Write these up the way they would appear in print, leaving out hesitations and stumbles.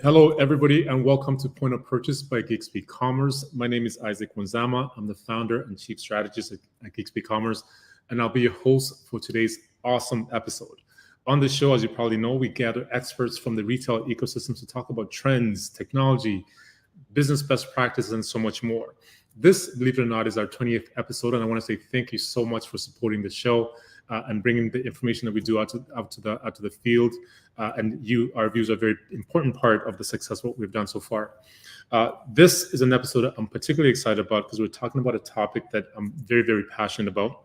Hello, everybody, and welcome to Point of Purchase by Geekspeak Commerce. My name is Isaac Wanzama. I'm the founder and chief strategist at Geekspeak Commerce, and I'll be your host for today's awesome episode. On this show, as you probably know, we gather experts from the retail ecosystem to talk about trends, technology, business best practices, and so much more. This, believe it or not, is our 20th episode, and I want to say thank you so much for supporting the show and bringing the information that we do out to the field. And our views are a very important part of the success of what we've done so far. This is an episode that I'm particularly excited about because we're talking about a topic that I'm very, very passionate about.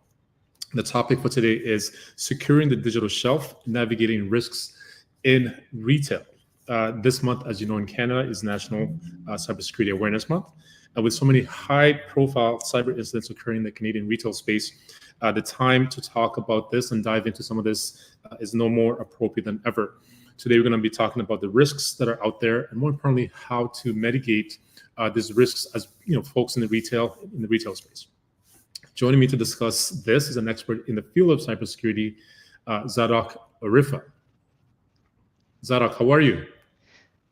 The topic for today is securing the digital shelf, navigating risks in retail. This month, as you know, in Canada is National Cybersecurity Awareness Month. With so many high-profile cyber incidents occurring in the Canadian retail space, the time to talk about this and dive into some of this is no more appropriate than ever. Today, we're going to be talking about the risks that are out there, and more importantly, how to mitigate these risks as folks in the retail space. Joining me to discuss this is an expert in the field of cybersecurity, Zadok Arifa. Zadok, how are you?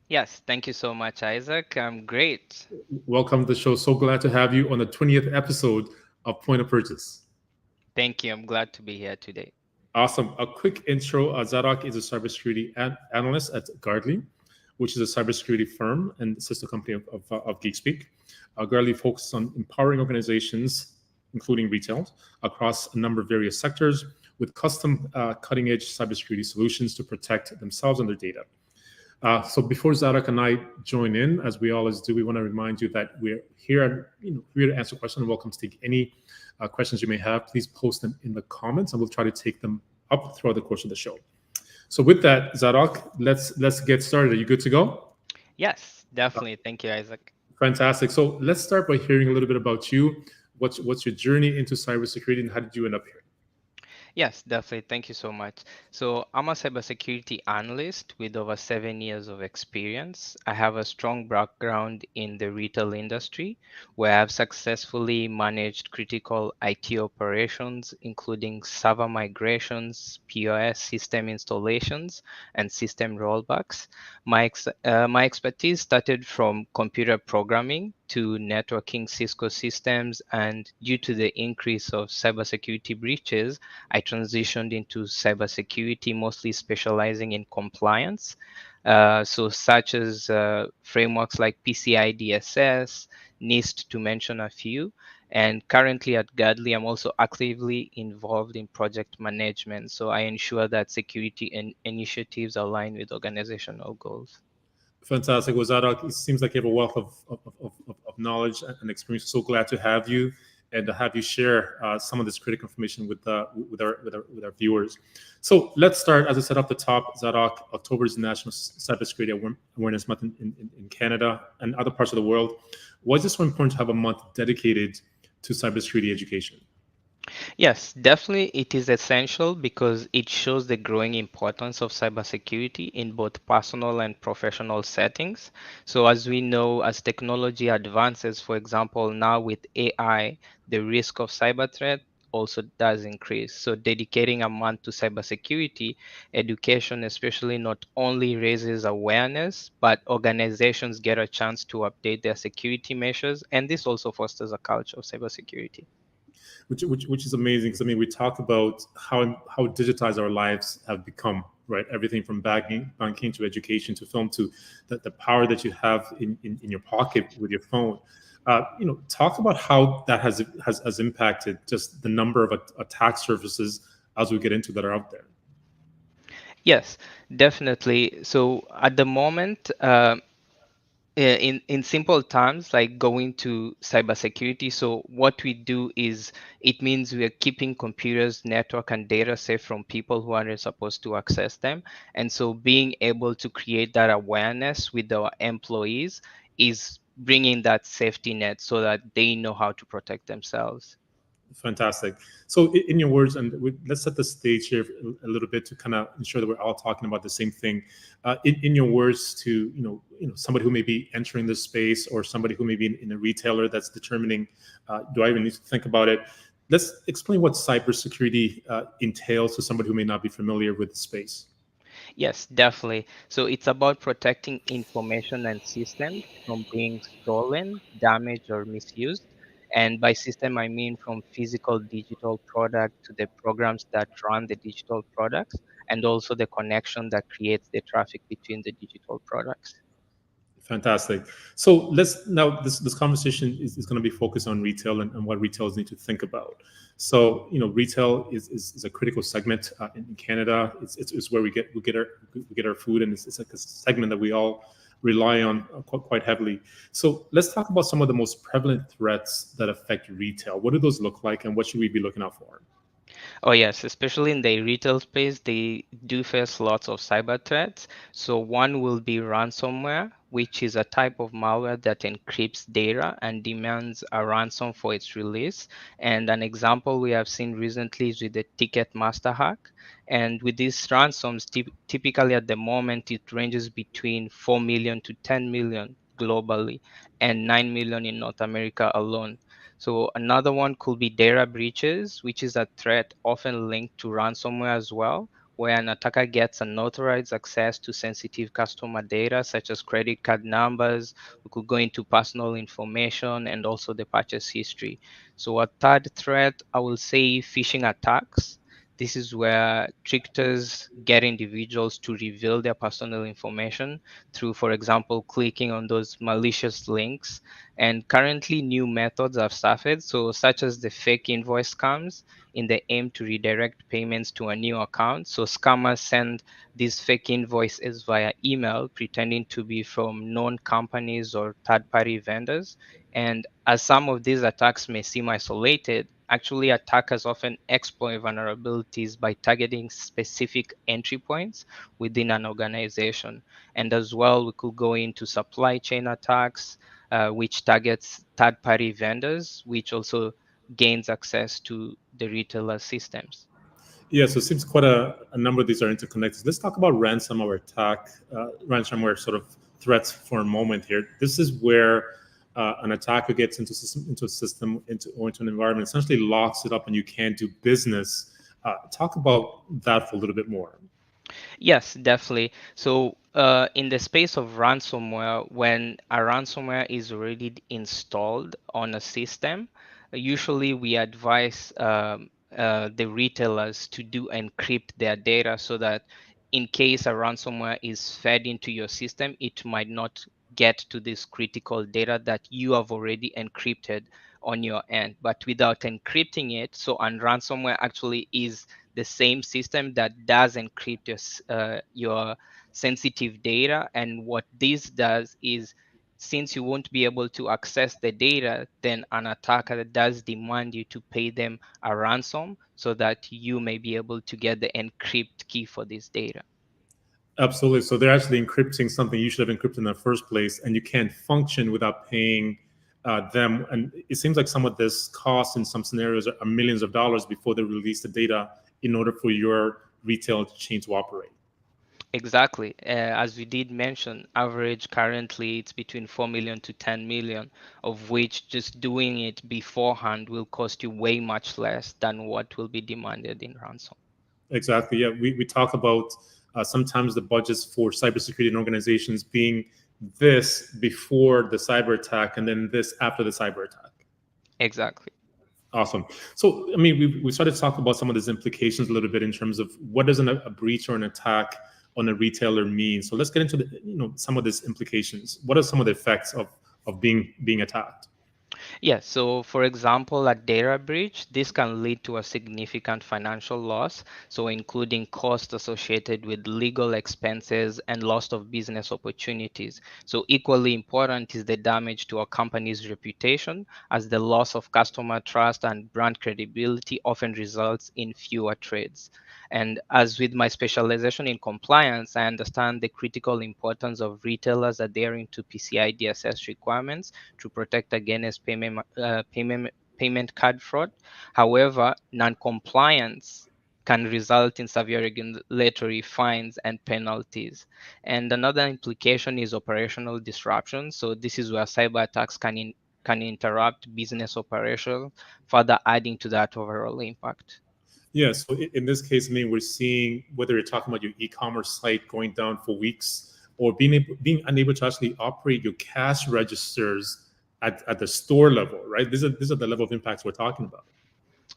Yes, thank you so much, Isaac. I'm great. Welcome to the show. So glad to have you on the 20th episode of Point of Purchase. Thank you. I'm glad to be here today. Awesome. A quick intro. Zadok is a cybersecurity analyst at Guardly, which is a cybersecurity firm and sister company of Geekspeak. Guardly focuses on empowering organizations, including retail, across a number of various sectors with custom cutting-edge cybersecurity solutions to protect themselves and their data. So before Zadok and I join in, as we always do, we want to remind you that we're here, here to answer questions. Welcome to take any questions you may have. Please post them in the comments, and we'll try to take them up throughout the course of the show. So with that, Zadok, let's get started. Are you good to go? Yes, definitely. Thank you, Isaac. Fantastic. So let's start by hearing a little bit about you. What's your journey into cybersecurity, and how did you end up here? Yes, definitely. Thank you so much. So, I'm a cybersecurity analyst with over 7 years of experience. I have a strong background in the retail industry where I've successfully managed critical IT operations, including server migrations, POS system installations, and system rollbacks. My expertise started from computer programming to networking Cisco systems, and due to the increase of cybersecurity breaches, I transitioned into cybersecurity, mostly specializing in compliance. So such as frameworks like PCI DSS, NIST, to mention a few. And currently at Guardly, I'm also actively involved in project management. So I ensure that security initiatives align with organizational goals. Fantastic. Well, Zadok, it seems like you have a wealth of knowledge and experience. So glad to have you and to have you share some of this critical information with our viewers. So let's start, as I said off the top, Zadok. October is National Cybersecurity Awareness Month in Canada and other parts of the world. Why is this so important to have a month dedicated to cybersecurity education? Yes, definitely it is essential because it shows the growing importance of cybersecurity in both personal and professional settings. So, as we know, as technology advances, for example, now with AI, the risk of cyber threat also does increase. So, dedicating a month to cybersecurity education, especially, not only raises awareness, but organizations get a chance to update their security measures, and this also fosters a culture of cybersecurity. Which is amazing because I mean we talk about how digitized our lives have become, right? Everything from banking to education to film to the power that you have in your pocket with your phone. Talk about how that has impacted just the number of attack surfaces as we get into that are out there. Yes, definitely. So at the moment, in simple terms, like going to cybersecurity, so what we do is it means we are keeping computers, network, and data safe from people who aren't supposed to access them. And so being able to create that awareness with our employees is bringing that safety net so that they know how to protect themselves. Fantastic. So, in your words, and let's set the stage here a little bit to kind of ensure that we're all talking about the same thing. In your words, to somebody who may be entering this space, or somebody who may be in a retailer that's determining, do I even need to think about it? Let's explain what cybersecurity entails to somebody who may not be familiar with the space. Yes, definitely. So it's about protecting information and systems from being stolen, damaged, or misused. And by system, I mean from physical digital product to the programs that run the digital products, and also the connection that creates the traffic between the digital products. Fantastic. So let's now this conversation is going to be focused on retail and what retailers need to think about. So retail is a critical segment in Canada. It's where we get our food, and it's like a segment that we all rely on quite heavily. So let's talk about some of the most prevalent threats that affect retail. What do those look like, and what should we be looking out for? Oh, yes, especially in the retail space, they do face lots of cyber threats. So, one will be ransomware, which is a type of malware that encrypts data and demands a ransom for its release. And an example we have seen recently is with the Ticketmaster hack. And with these ransoms, typically at the moment, it ranges between 4 million to 10 million globally and 9 million in North America alone. So another one could be data breaches, which is a threat often linked to ransomware as well, where an attacker gets unauthorized access to sensitive customer data such as credit card numbers. We could go into personal information and also the purchase history. So a third threat, I will say phishing attacks. This is where tricksters get individuals to reveal their personal information through, for example, clicking on those malicious links. And currently, new methods have surfaced, so such as the fake invoice scams, in the aim to redirect payments to a new account. So scammers send these fake invoices via email, pretending to be from known companies or third-party vendors. And as some of these attacks may seem isolated, actually attackers often exploit vulnerabilities by targeting specific entry points within an organization. And as well, we could go into supply chain attacks, which targets third-party vendors, which also gains access to the retailer systems. Yeah, so it seems quite a number of these are interconnected. Let's talk about ransomware attack, ransomware sort of threats for a moment here. This is where an attacker gets into a system, or into an environment, essentially locks it up, and you can't do business. Talk about that for a little bit more. Yes, definitely. So, in the space of ransomware, when a ransomware is already installed on a system, usually we advise the retailers to do encrypt their data so that in case a ransomware is fed into your system, it might not get to this critical data that you have already encrypted on your end. But without encrypting it, so and ransomware actually is the same system that does encrypt your sensitive data. And what this does is, since you won't be able to access the data, then an attacker does demand you to pay them a ransom so that you may be able to get the encrypt key for this data. Absolutely. So they're actually encrypting something you should have encrypted in the first place, and you can't function without paying them. And it seems like some of this costs in some scenarios are millions of dollars before they release the data in order for your retail chain to operate. Exactly. As we did mention, average currently it's between 4 million to 10 million, of which just doing it beforehand will cost you way much less than what will be demanded in ransom. Exactly. Yeah, we talk about sometimes the budgets for cybersecurity and organizations being this before the cyber attack and then this after the cyber attack. Exactly. Awesome. So, I mean, we started to talk about some of these implications a little bit in terms of what does a breach or an attack on a retailer mean. So let's get into some of these implications. What are some of the effects of being attacked? Yes, so for example, a data breach, this can lead to a significant financial loss, so including costs associated with legal expenses and loss of business opportunities. So equally important is the damage to a company's reputation, as the loss of customer trust and brand credibility often results in fewer trades. And as with my specialization in compliance, I understand the critical importance of retailers adhering to PCI DSS requirements to protect against payment card fraud. However, non-compliance can result in severe regulatory fines and penalties. And another implication is operational disruption. So this is where cyber attacks can interrupt business operations, further adding to that overall impact. Yeah, so in this case, I mean, we're seeing whether you're talking about your e-commerce site going down for weeks or being unable to actually operate your cash registers at the store level, right? These are the level of impacts we're talking about.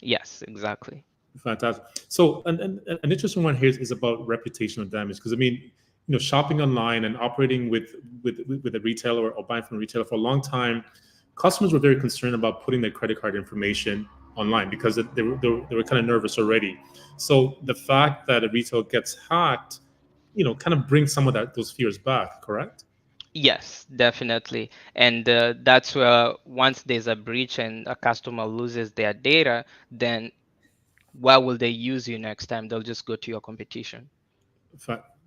Yes, exactly. Fantastic. So, and an interesting one here is about reputational damage because I mean, shopping online and operating with a retailer or buying from a retailer for a long time, customers were very concerned about putting their credit card information online because they were kind of nervous already. So the fact that a retail gets hacked, kind of brings some of those fears back. Correct? Yes, definitely. And that's where once there's a breach and a customer loses their data, then why will they use you next time? They'll just go to your competition.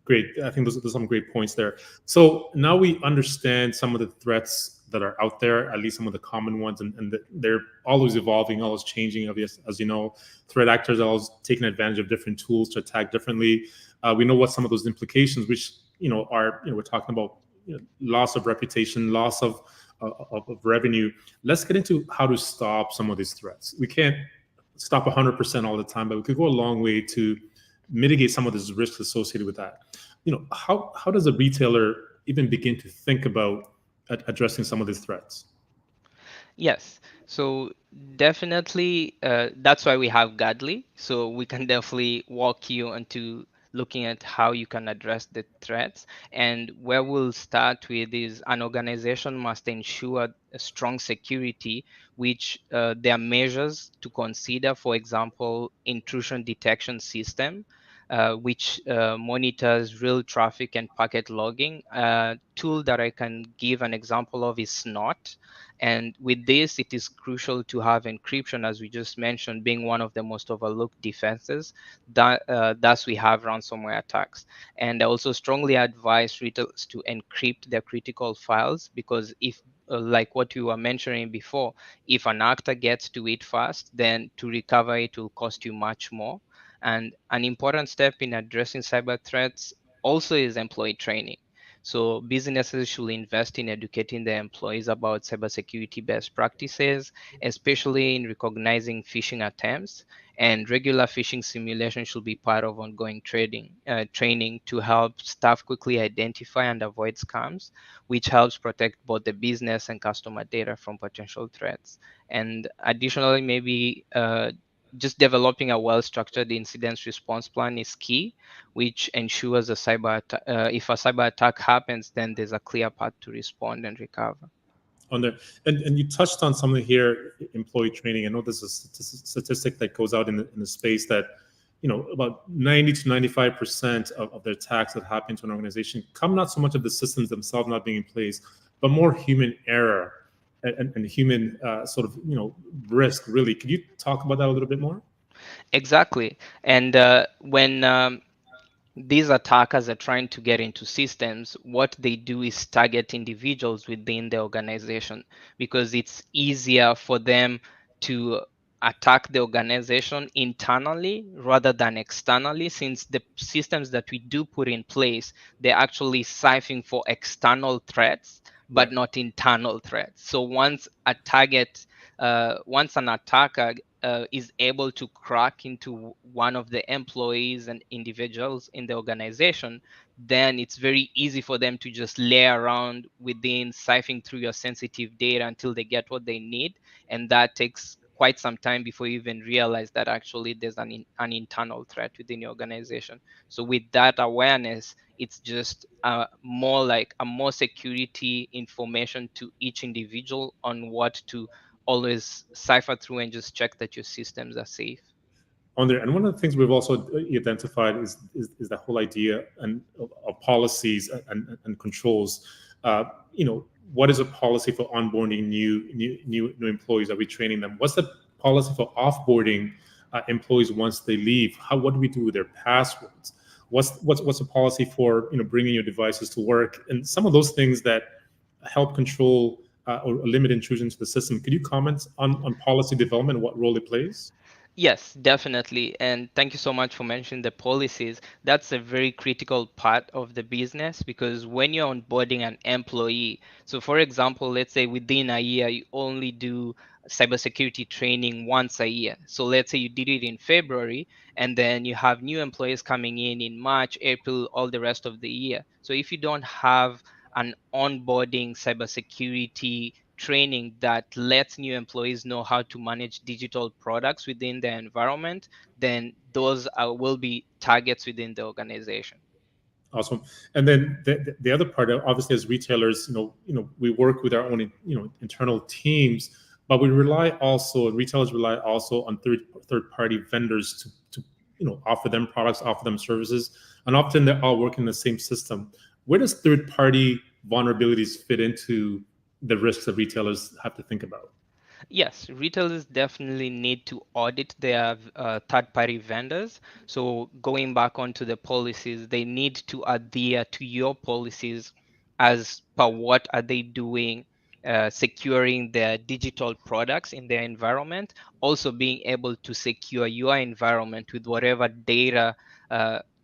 Great. I think those are some great points there. So now we understand some of the threats that are out there, at least some of the common ones, and they're always evolving, always changing. Obviously, as you know, threat actors are always taking advantage of different tools to attack differently. We know what some of those implications, which are we're talking about loss of reputation, loss of revenue. Let's get into how to stop some of these threats. We can't stop 100% all the time, but we could go a long way to mitigate some of these risks associated with that. How does a retailer even begin to think about addressing some of these threats? Yes. So definitely, that's why we have Godly. So we can definitely walk you into looking at how you can address the threats. And where we'll start with is an organization must ensure a strong security, which there are measures to consider. For example, intrusion detection system. Which monitors real traffic and packet logging. A tool that I can give an example of is Snort. And with this, it is crucial to have encryption, as we just mentioned, being one of the most overlooked defenses. Thus, we have ransomware attacks. And I also strongly advise retailers to encrypt their critical files because if like what you were mentioning before, if an actor gets to it fast, then to recover it will cost you much more. And an important step in addressing cyber threats also is employee training. So businesses should invest in educating their employees about cybersecurity best practices, especially in recognizing phishing attempts. And regular phishing simulation should be part of ongoing training to help staff quickly identify and avoid scams, which helps protect both the business and customer data from potential threats. And additionally, maybe just developing a well-structured incident response plan is key, which ensures if a cyber attack happens, then there's a clear path to respond and recover. On there, and you touched on something here, employee training. I know there's a statistic that goes out in the space that about 90 to 95% of the attacks that happen to an organization come not so much of the systems themselves not being in place, but more human error and human sort of risk. Really, could you talk about that a little bit more? Exactly. And when these attackers are trying to get into systems, what they do is target individuals within the organization because it's easier for them to attack the organization internally rather than externally, since the systems that we do put in place, they're actually siphoning for external threats but Right. not internal threats. So once an attacker is able to crack into one of the employees and individuals in the organization, then it's very easy for them to just lay around within, siphoning through your sensitive data until they get what they need. And that takes quite some time before you even realize that actually there's an internal threat within your organization. So with that awareness, it's just more like a more security information to each individual on what to always cipher through and just check that your systems are safe. On there, and one of the things we've also identified is the whole idea of policies and controls. What is a policy for onboarding new employees? Are we training them? What's the policy for offboarding employees once they leave? What do we do with their passwords? What's a policy for bringing your devices to work? And some of those things that help control or limit intrusion to the system. Could you comment on policy development and what role it plays? Yes, definitely. And thank you so much for mentioning the policies. That's a very critical part of the business because when you're onboarding an employee, so for example, let's say within a year, you only do cybersecurity training once a year. So let's say you did it in February, and then you have new employees coming in March, April, all the rest of the year. So if you don't have an onboarding cybersecurity training that lets new employees know how to manage digital products within their environment, then those will be targets within the organization. Awesome. And then the other part, obviously, as retailers, we work with our own, internal teams, but we rely also, retailers rely also on third party vendors to offer them products, offer them services, and often they're all working in the same system. Where does third party vulnerabilities fit into the risks that retailers have to think about? Yes, retailers definitely need to audit their third-party vendors. So going back onto the policies, they need to adhere to your policies as per what are they doing, securing their digital products in their environment, also being able to secure your environment with whatever data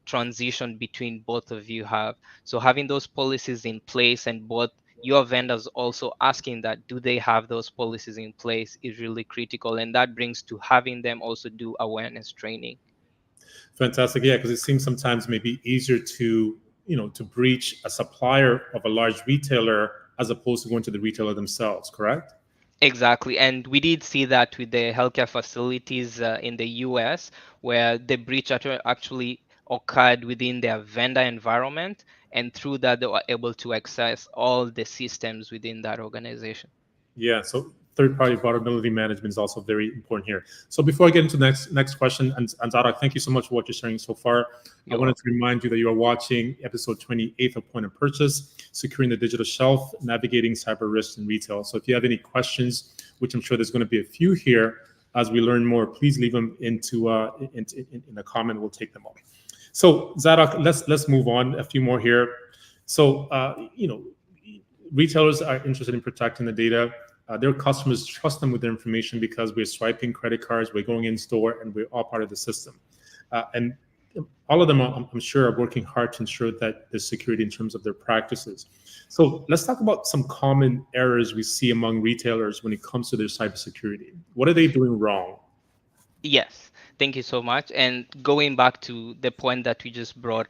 transition between both of you have. So having those policies in place and both your vendors also asking that do they have those policies in place is really critical, and that brings to having them also do awareness training. Fantastic. Yeah, because it seems sometimes maybe easier to breach a supplier of a large retailer as opposed to going to the retailer themselves, correct? Exactly, and we did see that with the healthcare facilities in the US, where the breach actually occurred within their vendor environment, and through that they were able to access all the systems within that organization. Yeah, so third-party vulnerability management is also very important here. So before I get into next question, and Zara, thank you so much for what you're sharing so far. I You're wanted to welcome. remind you that you are watching episode 28 of Point of Purchase, Securing the Digital Shelf, Navigating Cyber Risks in Retail. So if you have any questions, which I'm sure there's going to be a few here as we learn more, please leave them in the comment. We'll take them all. So Zadok, let's move on. A few more here. So retailers are interested in protecting the data. Their customers trust them with their information because we're swiping credit cards, we're going in store, and we're all part of the system. And all of them, I'm sure, are working hard to ensure that there's security in terms of their practices. So let's talk about some common errors we see among retailers when it comes to their cybersecurity. What are they doing wrong? Yes, thank you so much. And going back to the point that we just brought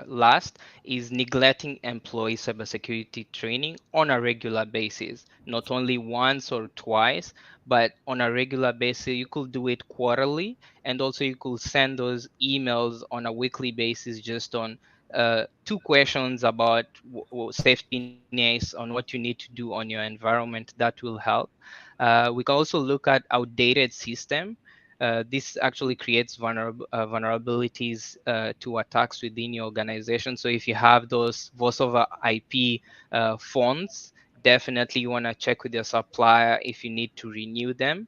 last, is neglecting employee cybersecurity training on a regular basis, not only once or twice, but on a regular basis. You could do it quarterly, and also you could send those emails on a weekly basis just on two questions about safety nets on what you need to do on your environment. That will help. We can also look at outdated system. This actually creates vulnerabilities to attacks within your organization. So if you have those voice over IP phones, definitely you want to check with your supplier if you need to renew them.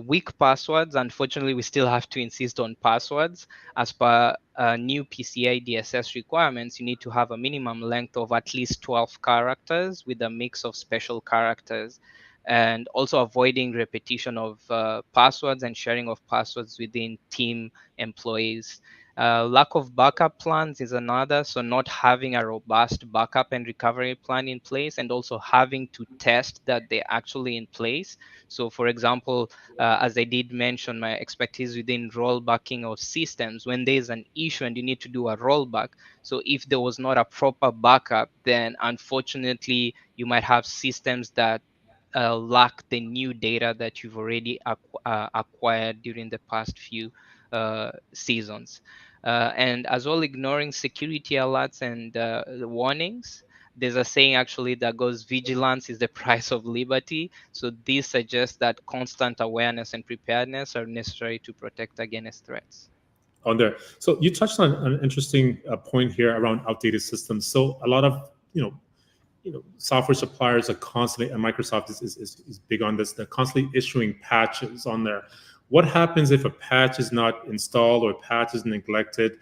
Weak passwords, unfortunately, we still have to insist on passwords. As per new PCI DSS requirements, you need to have a minimum length of at least 12 characters with a mix of special characters, and also avoiding repetition of passwords and sharing of passwords within team employees. Lack of backup plans is another. So, not having a robust backup and recovery plan in place, and also having to test that they're actually in place. So, for example, as I did mention, my expertise within rollbacking of systems, when there's an issue and you need to do a rollback. So, if there was not a proper backup, then unfortunately, you might have systems that lack the new data that you've already acquired during the past few seasons. And as well, ignoring security alerts and the warnings. There's a saying actually that goes, vigilance is the price of liberty. So this suggests that constant awareness and preparedness are necessary to protect against threats. On there. So you touched on an interesting point here around outdated systems. So a lot of software suppliers are constantly, and Microsoft is big on this. They're constantly issuing patches on there. What happens if a patch is not installed or a patch is neglected?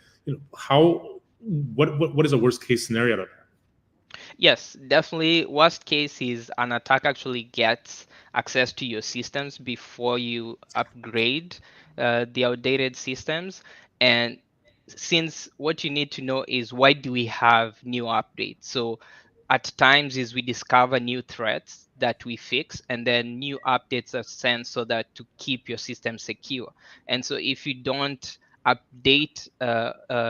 How what is a worst case scenario out of that? Yes, definitely. Worst case is an attack actually gets access to your systems before you upgrade the outdated systems. And since what you need to know is why do we have new updates? So at times is we discover new threats that we fix, and then new updates are sent so that to keep your system secure. And so if you don't update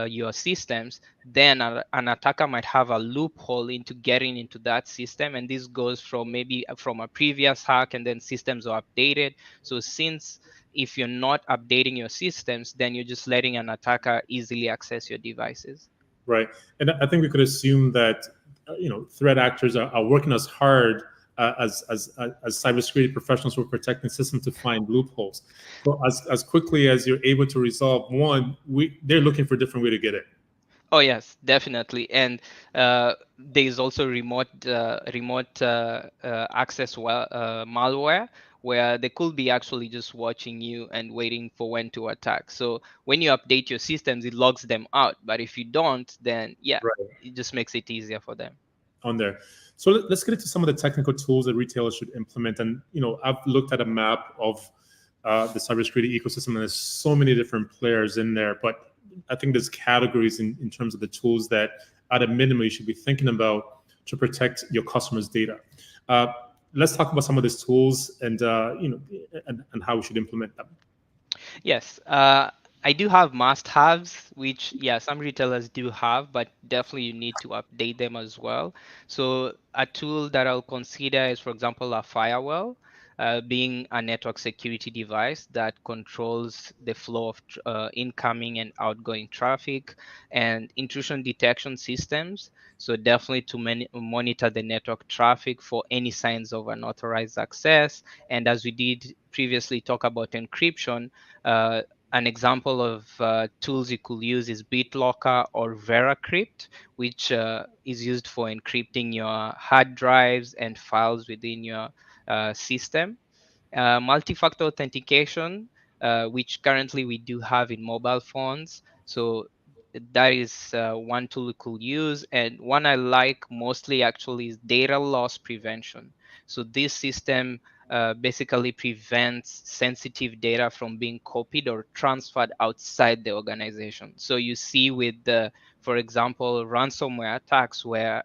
your systems, then an attacker might have a loophole into getting into that system. And this goes from maybe from a previous hack, and then systems are updated. So since if you're not updating your systems, then you're just letting an attacker easily access your devices. Right. And I think we could assume that threat actors are working as hard as cybersecurity professionals who are protecting systems to find loopholes. So as quickly as you're able to resolve one, they're looking for a different way to get in. Oh yes, definitely. And there is also remote access malware, where they could be actually just watching you and waiting for when to attack. So when you update your systems, it logs them out. But if you don't, then yeah, Right. it just makes it easier for them. On there. So let's get into some of the technical tools that retailers should implement. And I've looked at a map of the cybersecurity ecosystem, and there's so many different players in there. But I think there's categories in terms of the tools that, at a minimum, you should be thinking about to protect your customers' data. Let's talk about some of these tools and and how we should implement them. Yes, I do have must-haves, which yeah, some retailers do have, but definitely you need to update them as well. So a tool that I'll consider is, for example, a firewall, being a network security device that controls the flow of incoming and outgoing traffic, and intrusion detection systems. So definitely to monitor the network traffic for any signs of unauthorized access. And as we did previously talk about encryption, an example of tools you could use is BitLocker or VeraCrypt, which is used for encrypting your hard drives and files within your system. Multi-factor authentication, which currently we do have in mobile phones. So that is one tool we could use. And one I like mostly actually is data loss prevention. So this system basically prevents sensitive data from being copied or transferred outside the organization. So you see with the, for example, ransomware attacks where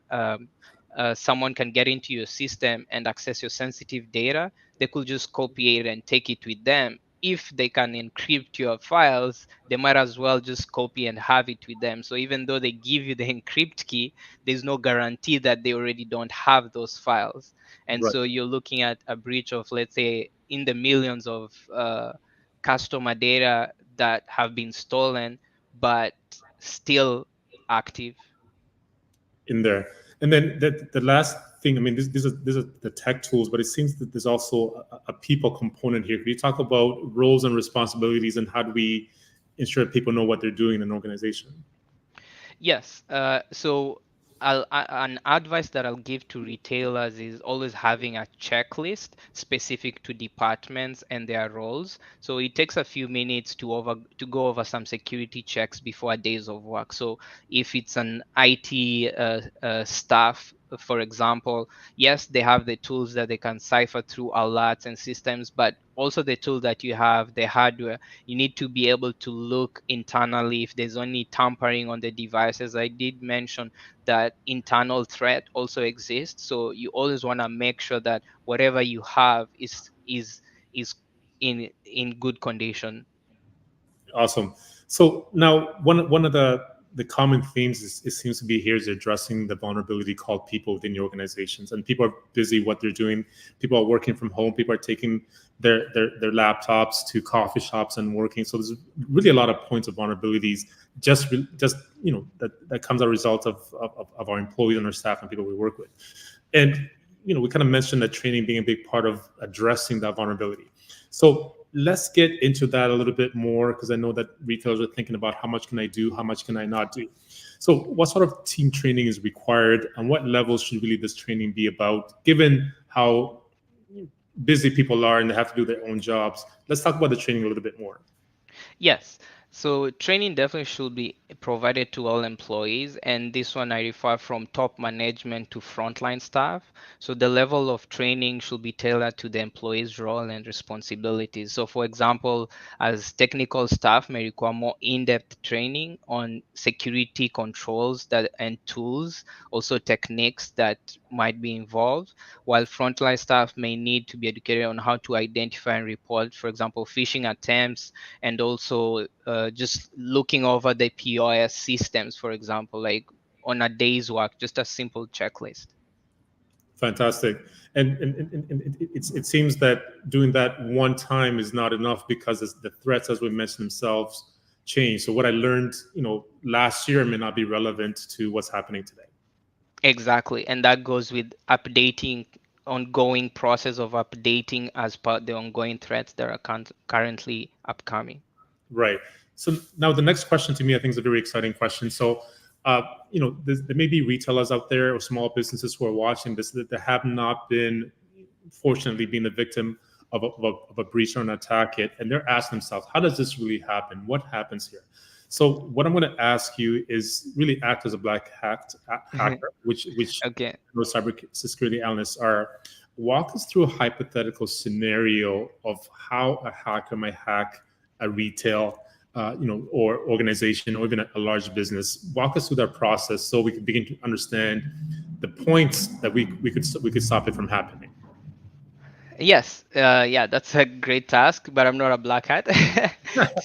someone can get into your system and access your sensitive data, they could just copy it and take it with them. If they can encrypt your files, they might as well just copy and have it with them. So even though they give you the encrypt key, there's no guarantee that they already don't have those files. And Right. so you're looking at a breach of, let's say, in the millions of customer data that have been stolen, but still active. In there. And then the last thing, I mean, these are the tech tools, but it seems that there's also a people component here. Could you talk about roles and responsibilities, and how do we ensure that people know what they're doing in an organization? Yes. So an advice that I'll give to retailers is always having a checklist specific to departments and their roles. So it takes a few minutes to go over some security checks before days of work. So if it's an IT staff, for example, yes, they have the tools that they can cipher through alerts and systems, but also the tool that you have, the hardware, you need to be able to look internally if there's any tampering on the devices. I did mention that internal threat also exists. So you always want to make sure that whatever you have is in good condition. Awesome. So now one of the common themes it seems to be here is addressing the vulnerability called people within your organizations. And people are busy what they're doing. People are working from home. People are taking their laptops to coffee shops and working. So there's really a lot of points of vulnerabilities just that comes as a result of our employees and our staff and people we work with. And we kind of mentioned that training being a big part of addressing that vulnerability. So let's get into that a little bit more, because I know that retailers are thinking about how much can I do, how much can I not do. So what sort of team training is required, and what levels should really this training be about, given how busy people are and they have to do their own jobs? Let's talk about the training a little bit more. Yes. So training definitely should be provided to all employees, and this one I refer from top management to frontline staff. So the level of training should be tailored to the employee's role and responsibilities. So for example, as technical staff may require more in-depth training on security controls that and tools, also techniques that might be involved, while frontline staff may need to be educated on how to identify and report, for example, phishing attempts, and also just looking over the POS systems, for example, like on a day's work, just a simple checklist. Fantastic. And it seems that doing that one time is not enough because the threats, as we mentioned themselves, change. So what I learned, last year may not be relevant to what's happening today. Exactly. And that goes with updating, ongoing process of updating as per the ongoing threats that are currently upcoming. Right. So now the next question to me, I think, is a very exciting question. So, there may be retailers out there or small businesses who are watching this that have not been, fortunately, been the victim of a breach or an attack yet, and they're asking themselves, how does this really happen? What happens here? So, what I'm going to ask you is really act as a black hacker, which Okay. most cybersecurity analysts are. Walk us through a hypothetical scenario of how a hacker might hack a retail, or organization, or even a large business. Walk us through that process so we can begin to understand the points that we could stop it from happening. Yes, yeah, that's a great task, but I'm not a black hat.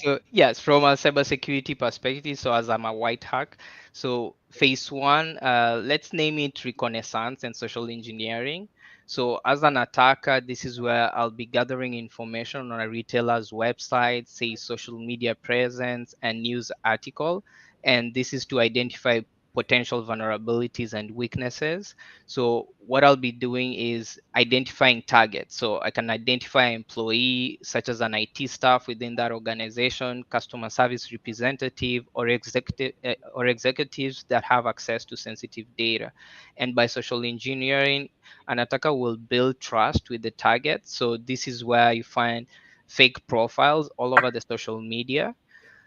So yes, from a cybersecurity perspective, so as I'm a white hack, so phase one, let's name it reconnaissance and social engineering. So as an attacker, this is where I'll be gathering information on a retailer's website, say social media presence and news article, and this is to identify potential vulnerabilities and weaknesses. So what I'll be doing is identifying targets. So I can identify an employee such as an IT staff within that organization, customer service representative, or executives that have access to sensitive data. And by social engineering, an attacker will build trust with the target. So this is where you find fake profiles all over the social media,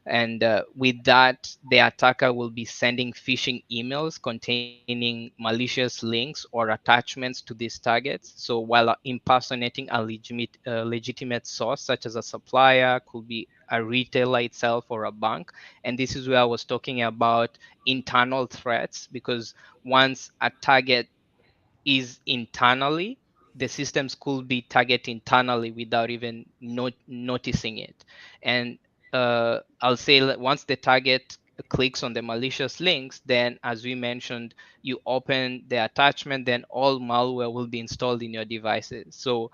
and with that, the attacker will be sending phishing emails containing malicious links or attachments to these targets. So while impersonating a legitimate source, such as a supplier, could be a retailer itself or a bank. And this is where I was talking about internal threats, because once a target is internally, the systems could be target internally without even noticing it. And I'll say once the target clicks on the malicious links, then as we mentioned, you open the attachment, then all malware will be installed in your devices. So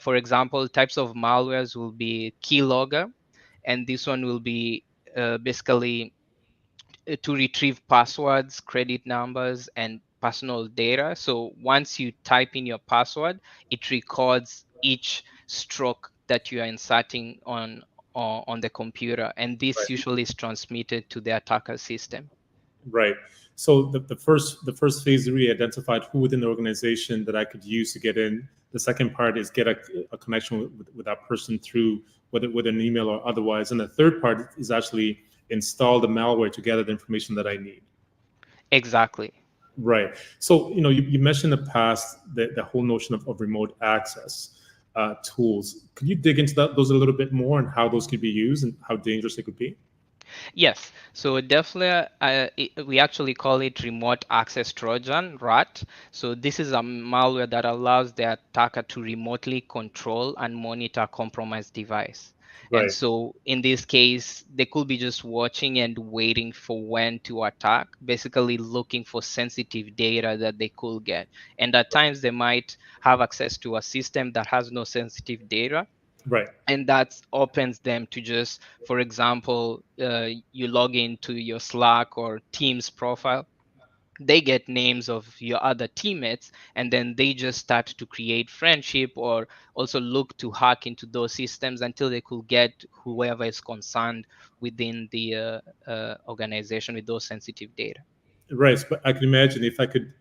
for example, types of malwares will be keylogger, and this one will be basically to retrieve passwords, credit numbers, and personal data. So once you type in your password, it records each stroke that you are inserting on the computer, and this Right. usually is transmitted to the attacker system. Right. So the first phase really identified who within the organization that I could use to get in. The second part is get a connection with that person through whether an email or otherwise. And the third part is actually install the malware to gather the information that I need. Exactly. Right. So, you mentioned in the past the whole notion of remote access tools. Could you dig into those a little bit more and how those could be used and how dangerous they could be? Yes, so definitely, we actually call it remote access Trojan, RAT. So this is a malware that allows the attacker to remotely control and monitor a compromised device. And Right. so in this case, they could be just watching and waiting for when to attack, basically looking for sensitive data that they could get. And at times they might have access to a system that has no sensitive data, Right. and that opens them to just, for example, you log into your Slack or Teams profile, they get names of your other teammates, and then they just start to create friendship or also look to hack into those systems until they could get whoever is concerned within the organization with those sensitive data. Right, but I can imagine if I could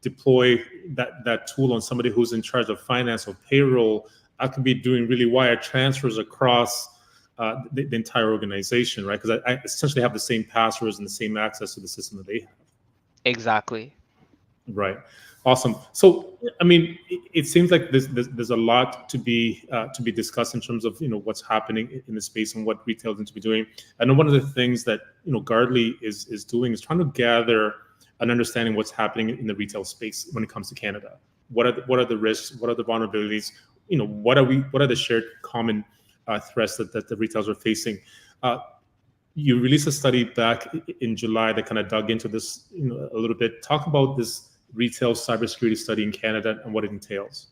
deploy that tool on somebody who's in charge of finance or payroll, I could be doing really wire transfers across the entire organization, right? Because I essentially have the same passwords and the same access to the system that they have. Exactly. Right. Awesome. So, I mean, it seems like there's a lot to be discussed in terms of what's happening in the space and what retailers need to be doing. I know one of the things that Gardley is doing is trying to gather an understanding what's happening in the retail space when it comes to Canada. What are the risks? What are the vulnerabilities? What are the shared common threats that the retailers are facing? Uh, you released a study back in July that kind of dug into this a little bit. Talk about this retail cybersecurity study in Canada and what it entails.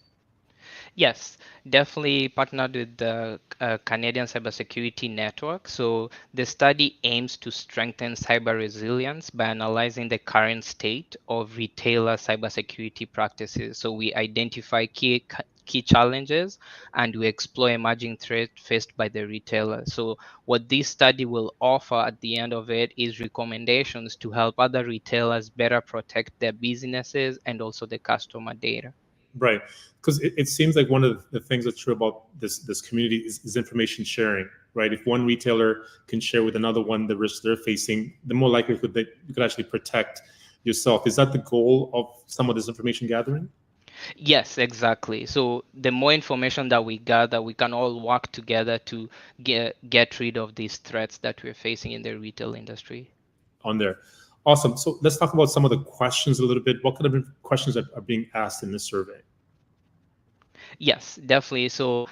Yes, definitely partnered with the Canadian Cybersecurity Network. So the study aims to strengthen cyber resilience by analyzing the current state of retailer cybersecurity practices. So we identify key challenges and we explore emerging threats faced by the retailer. So what this study will offer at the end of it is recommendations to help other retailers better protect their businesses and also the customer data. Right, because it seems like one of the things that's true about this community is information sharing. Right, if one retailer can share with another one the risks they're facing, the more likelihood that you could actually protect yourself. Is that the goal of some of this information gathering? Yes, exactly. So the more information that we gather, we can all work together to get rid of these threats that we're facing in the retail industry. On there. Awesome. So let's talk about some of the questions a little bit. What kind of questions are being asked in this survey? Yes, definitely. So,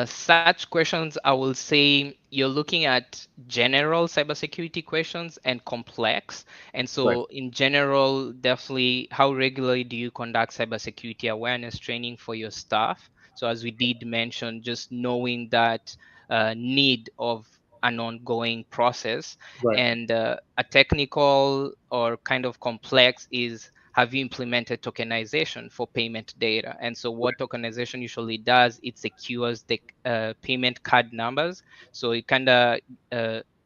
such questions, I will say you're looking at general cybersecurity questions and complex. And Right. so, in general, definitely, how regularly do you conduct cybersecurity awareness training for your staff? So, as we did mention, just knowing that need of an ongoing process, Right. and a technical or kind of complex is, have you implemented tokenization for payment data? And so what tokenization usually does, it secures the payment card numbers. So it kind of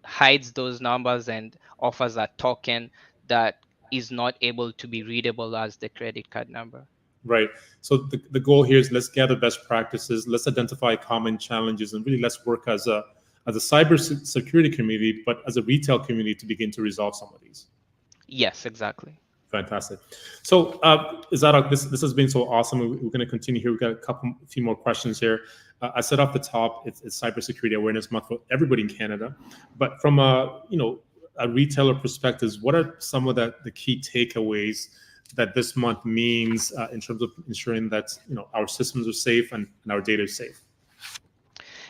hides those numbers and offers a token that is not able to be readable as the credit card number. Right. So the goal here is let's gather best practices, let's identify common challenges, and really let's work as a cyber security community, but as a retail community to begin to resolve some of these. Yes, exactly. Fantastic. So, Zadok, this has been so awesome. We're going to continue here. We've got a few more questions here. I said off the top, it's Cybersecurity Awareness Month for everybody in Canada. But from a retailer perspective, what are some of the key takeaways that this month means in terms of ensuring that our systems are safe and our data is safe?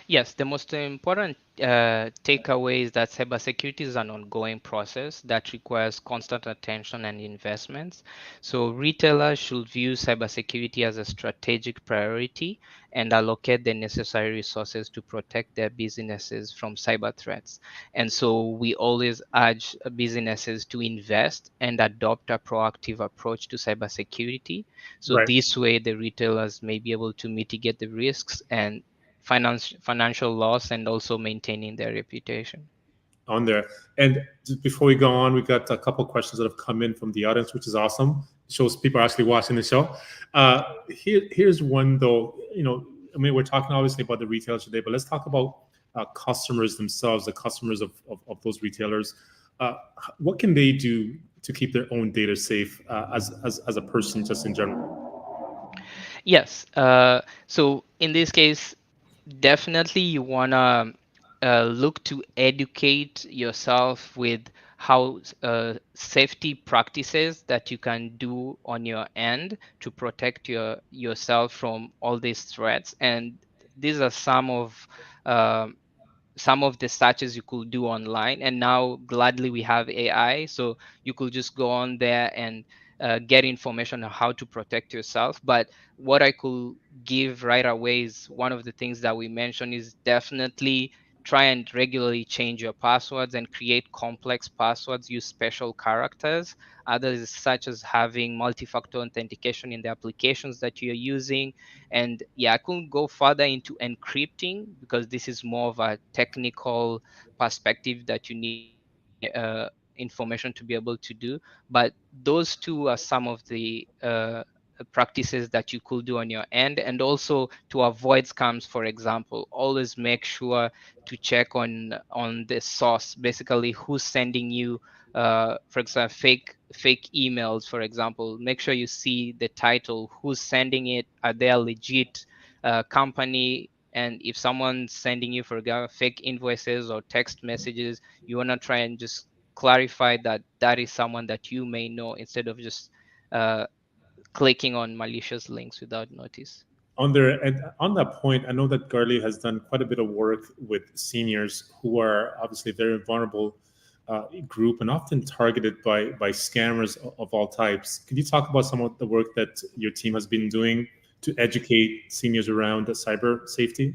Yes, the most important takeaway is that cybersecurity is an ongoing process that requires constant attention and investments. So, retailers should view cybersecurity as a strategic priority and allocate the necessary resources to protect their businesses from cyber threats. And so, we always urge businesses to invest and adopt a proactive approach to cybersecurity. So, Right. this way, the retailers may be able to mitigate the risks and financial loss and also maintaining their reputation. On there. And just before we go on, we got a couple questions that have come in from the audience, which is awesome. It shows people are actually watching the show. Here's one though. I mean, we're talking obviously about the retailers today, but let's talk about customers themselves, the customers of those retailers. Uh, what can they do to keep their own data safe as a person, just in general? Yes. So in this case, definitely you wanna look to educate yourself with how safety practices that you can do on your end to protect yourself from all these threats. And these are um, some of the searches you could do online, and now gladly we have AI, so you could just go on there and get information on how to protect yourself. But what I could give right away is, one of the things that we mentioned is definitely try and regularly change your passwords and create complex passwords, use special characters. Others, such as having multi-factor authentication in the applications that you're using. And yeah, I couldn't go further into encrypting because this is more of a technical perspective that you need information to be able to do. But those two are some of the practices that you could do on your end, and also to avoid scams. For example, always make sure to check on the source, basically who's sending you, for example, fake emails. For example, make sure you see the title, who's sending it, are they a legit company. And if someone's sending you, for example, fake invoices or text messages, you want to try and just clarify that that is someone that you may know, instead of just clicking on malicious links without notice. On that point, I know that Garley has done quite a bit of work with seniors who are obviously a very vulnerable group and often targeted by scammers of all types. Could you talk about some of the work that your team has been doing to educate seniors around cyber safety?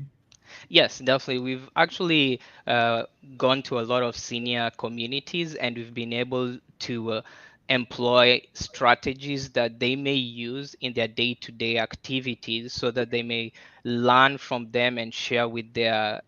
Yes, definitely. We've actually gone to a lot of senior communities, and we've been able to employ strategies that they may use in their day-to-day activities, so that they may learn from them and share with their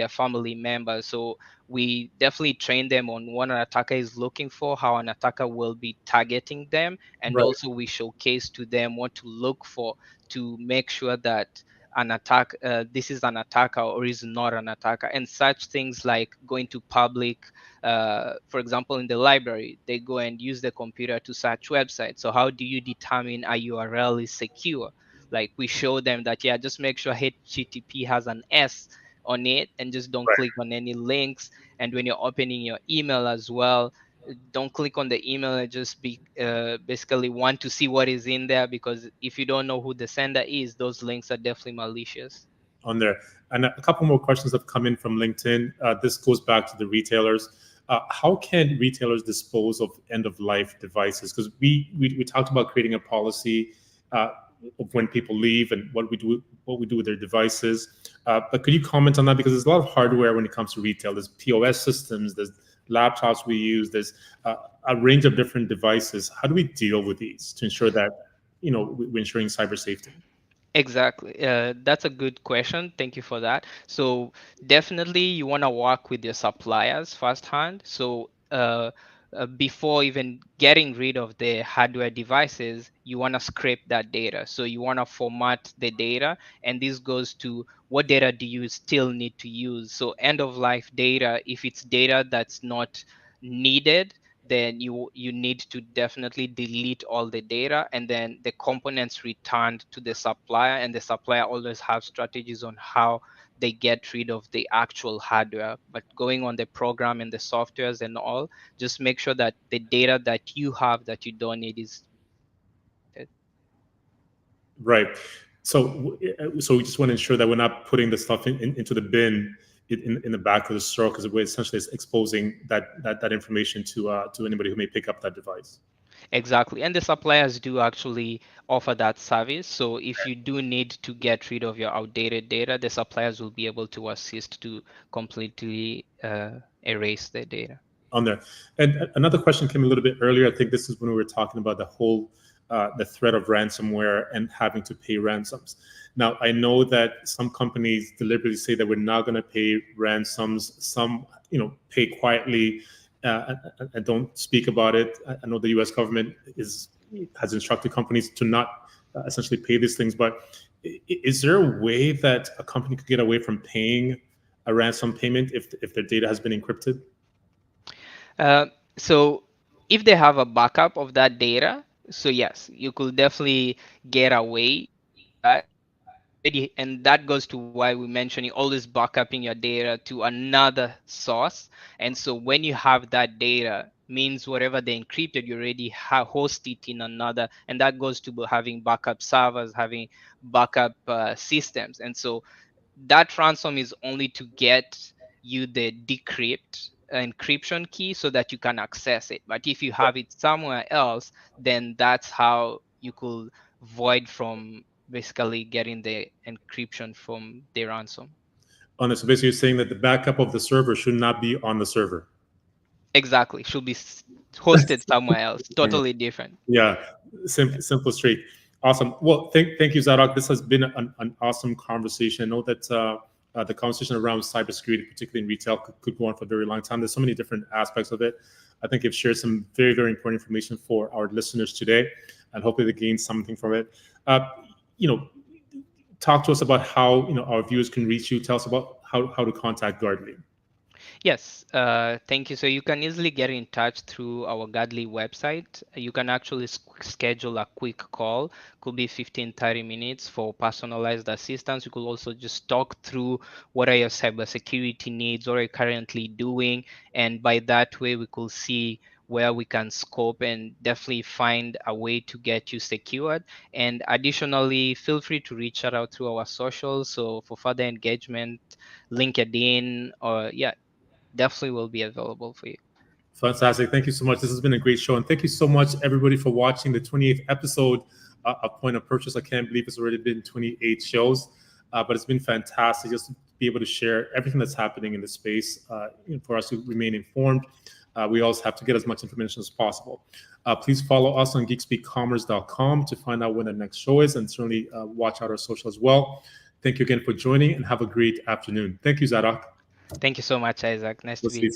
family members. So we definitely train them on what an attacker is looking for, how an attacker will be targeting them, and Right. also we showcase to them what to look for to make sure that an attack, this is an attacker or is not an attacker. And such things like going to public, for example, in the library, they go and use the computer to search websites. So how do you determine a URL is secure? Like, we show them that, yeah, just make sure HTTP has an S on it, and just don't Right. click on any links. And when you're opening your email as well, don't click on the email and just basically want to see what is in there, because if you don't know who the sender is, those links are definitely malicious. On there. And a couple more questions have come in from LinkedIn. This goes back to the retailers. How can retailers dispose of end-of-life devices? Because we talked about creating a policy of when people leave and what we do with their devices. But could you comment on that? Because there's a lot of hardware when it comes to retail. There's POS systems, there's laptops we use, there's a range of different devices. How do we deal with these to ensure that we're ensuring cyber safety? Exactly. That's a good question. Thank you for that. So definitely you want to work with your suppliers firsthand. So before even getting rid of the hardware devices, you want to scrape that data. So you want to format the data, and this goes to what data do you still need to use. So end of life data, if it's data that's not needed, then you need to definitely delete all the data, and then the components returned to the supplier, and the supplier always have strategies on how they get rid of the actual hardware. But going on the program and the softwares and all, just make sure that the data that you have that you don't need is. Right. So we just want to ensure that we're not putting the stuff into the bin in the back of the store, because we're essentially exposing that information to anybody who may pick up that device. Exactly. And the suppliers do actually offer that service. So if you do need to get rid of your outdated data, the suppliers will be able to assist to completely erase the data. On there. And another question came a little bit earlier. I think this is when we were talking about the threat of ransomware and having to pay ransoms. Now, I know that some companies deliberately say that we're not going to pay ransoms. Some, pay quietly and don't speak about it. I know the U.S. government has instructed companies to not essentially pay these things. But is there a way that a company could get away from paying a ransom payment if their data has been encrypted? So if they have a backup of that data, so yes, you could definitely get away that. And that goes to why we mentioned you always backupping your data to another source. And so when you have that data, means whatever they encrypted, you already host it in another. And that goes to having backup servers, having backup systems. And so that ransom is only to get you the decrypt encryption key so that you can access it. But if you have it somewhere else, then that's how you could void from basically getting the encryption from the ransom. On this, so basically, you're saying that the backup of the server should not be on the server. Exactly, should be hosted somewhere else, totally different. Yeah, simple, straight. Awesome. Well, thank you, Zadok. This has been an awesome conversation. I know that the conversation around cybersecurity, particularly in retail, could go on for a very long time. There's so many different aspects of it. I think you've shared some very, very important information for our listeners today. and hopefully they gain something from it. You know, talk to us about how our viewers can reach you. Tell us about how to contact Gardly. Yes, thank you. So you can easily get in touch through our Godly website. You can actually schedule a quick call, could be 15, 30 minutes for personalized assistance. You could also just talk through what are your cybersecurity needs, what are you currently doing, and by that way we could see where we can scope and definitely find a way to get you secured. And additionally, feel free to reach out through our socials. So for further engagement, LinkedIn, or yeah, definitely will be available for you. Fantastic. Thank you so much. This has been a great show. And thank you so much, everybody, for watching the 28th episode of Point of Purchase. I can't believe it's already been 28 shows, but it's been fantastic just to be able to share everything that's happening in the space for us to remain informed. We also have to get as much information as possible. Please follow us on geekspeakcommerce.com to find out when the next show is, and certainly watch out our social as well. Thank you again for joining, and have a great afternoon. Thank you, Zadok. Thank you so much, Isaac. Nice to be here.